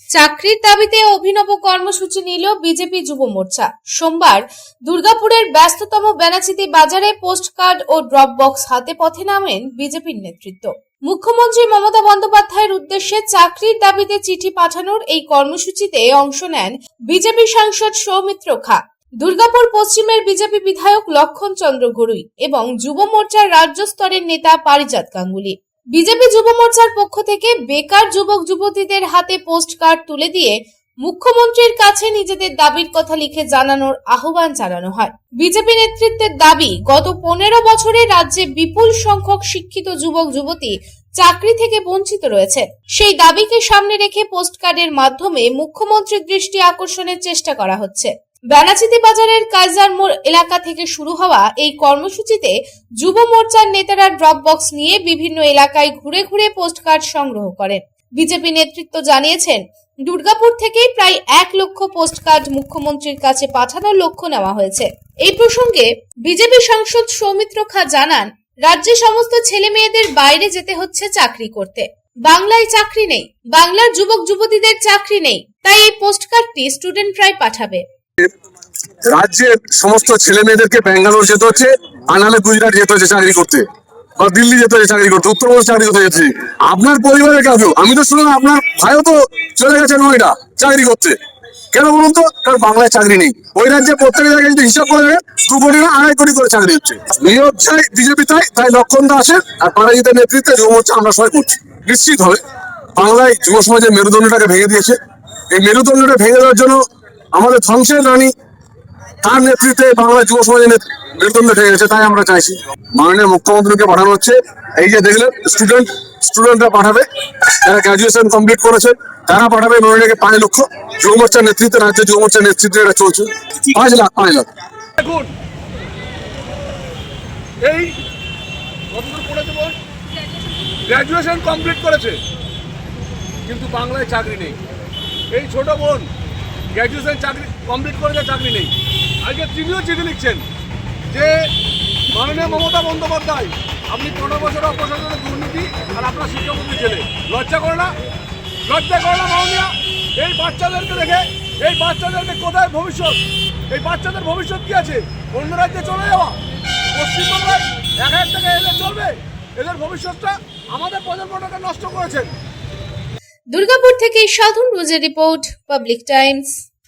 চাকরির দাবিতে অভিনব কর্মসূচি নিল বিজেপি যুব মোর্চা। সোমবার দুর্গাপুরের ব্যস্ততম বেনাচিতি বাজারে পোস্টকার্ড ও ড্রপ বক্স হাতে পথে নামেন বিজেপির নেতৃত্ব। মুখ্যমন্ত্রী মমতা বন্দ্যোপাধ্যায়ের উদ্দেশ্যে চাকরির দাবিতে চিঠি পাঠানোর এই কর্মসূচিতে অংশ নেন বিজেপি সাংসদ সৌমিত্র খা, দুর্গাপুর পশ্চিমের বিজেপি বিধায়ক লক্ষণ চন্দ্র ঘড়ুই এবং যুব মোর্চার রাজ্য স্তরের নেতা পারিজাত গাঙ্গুলি। বিজেপি যুব মোর্চার পক্ষ থেকে বেকার যুবক যুবতীদের হাতে পোস্ট কার্ড তুলে দিয়ে মুখ্যমন্ত্রীর কাছে নিজেদের দাবির কথা লিখে জানানোর আহ্বান জানানো হয়। বিজেপি নেতৃত্বের দাবি, গত 15 বছরে রাজ্যে বিপুল সংখ্যক শিক্ষিত যুবক যুবতী চাকরি থেকে বঞ্চিত রয়েছে। সেই দাবিকে সামনে রেখে পোস্টকার্ডের মাধ্যমে মুখ্যমন্ত্রীর দৃষ্টি আকর্ষণের চেষ্টা করা হচ্ছে। বেনাচিতি বাজারের কাইজার মোড় এলাকা থেকে শুরু হওয়া এই কর্মসূচিতে যুব মোর্চার নেতারা ড্রপ বক্স নিয়ে বিভিন্ন এলাকায় ঘুরে ঘুরে পোস্টকার্ড সংগ্রহ করেন। বিজেপি নেতৃত্ব জানিয়েছেন, দুর্গাপুর থেকে প্রায় 1 লক্ষ পোস্টকার্ড মুখ্যমন্ত্রীর কাছে পাঠানোর লক্ষ্য নেওয়া হয়েছে। এই প্রসঙ্গে বিজেপি সাংসদ সৌমিত্র খা জানান, রাজ্যে সমস্ত ছেলে মেয়েদের বাইরে যেতে হচ্ছে চাকরি করতে। বাংলায় চাকরি নেই, বাংলার যুবক যুবতীদের চাকরি নেই, তাই এই পোস্টকার্ডটি স্টুডেন্টরাই পাঠাবে। রাজ্যের সমস্ত ছেলে মেয়েদেরকে ব্যাঙ্গালোর যেতে হচ্ছে, আনালে গুজরাট যেতে হচ্ছে চাকরি করতে, বা দিল্লি যেতে হচ্ছে চাকরি করতে, উত্তরপ্রদেশ চাকরি করতে যাচ্ছে। আপনার পরিবারের কাছেও আমি তো শুনলাম আপনার ভাইও তো চলে গেছে নয়ডা চাকরি করতে। কেন বলুন তো? কারণ বাংলায় চাকরি নেই। ওই রাজ্যে প্রত্যেক জায়গায় যদি হিসাব করে 2 কোটি না 2.5 কোটি করে চাকরি হচ্ছে। নিয়োগ চাই বিজেপি, তাই লক্ষণ দা আসেন আর পারাজিতের নেতৃত্বে যুব মোর্চা আমরা সবাই করছি। নিশ্চিত হবে বাংলায় যুব সমাজের মেরুদণ্ডটাকে ভেঙে দিয়েছে। এই মেরুদণ্ডটা ভেঙে দেওয়ার জন্য আমাদের ধ্বংসের রানী তার নেতৃত্বে বাংলা যুব সমাজের মেরুদণ্ড ভেঙে গেছে। তাই আমরা চাইছি মাননীয় মুখ্যমন্ত্রীকে পাঠানো হচ্ছে। এই যে দেখলেন স্টুডেন্টরা পাঠাবে, যারা গ্রাজুয়েশন কমপ্লিট করেছে তারা পাঠাবে মাননীয়কে 5 লক্ষ। যুব মোর্চার নেতৃত্বে, রাজ্যের যুব মোর্চার নেতৃত্বে এটা চলছে। 5 লাখ। দেখুন, এই কতদূর পড়েছে বল, গ্রাজুয়েশন কমপ্লিট করেছে কিন্তু বাংলায় চাকরি নেই। এই ছোট বোন গ্র্যাজুয়েশন চাকরি কমপ্লিট করেছে, চাকরি নেই। আজকে তিনিও চিঠি লিখছেন যে মাননীয় মমতা বন্দ্যোপাধ্যায়, আপনি 15 বছর অপশাসনের দুর্নীতি আর আপনার শিক্ষামন্ত্রী ছেলে, লজ্জা করে না? লজ্জা করে না মাননীয়? এই বাচ্চাদেরকে দেখে, এই বাচ্চাদেরকে কোথায় ভবিষ্যৎ? এই বাচ্চাদের ভবিষ্যৎ কি আছে? অন্য রাজ্যে চলে যাওয়া? পশ্চিমবাংলায় 1000 টাকা এলে চলবে? এদের ভবিষ্যৎটা আমাদের প্রজন্মটাকে নষ্ট করেছেন। দুর্গাপুর থেকে সাধন রোজের রিপোর্ট, পাবলিক টাইমস।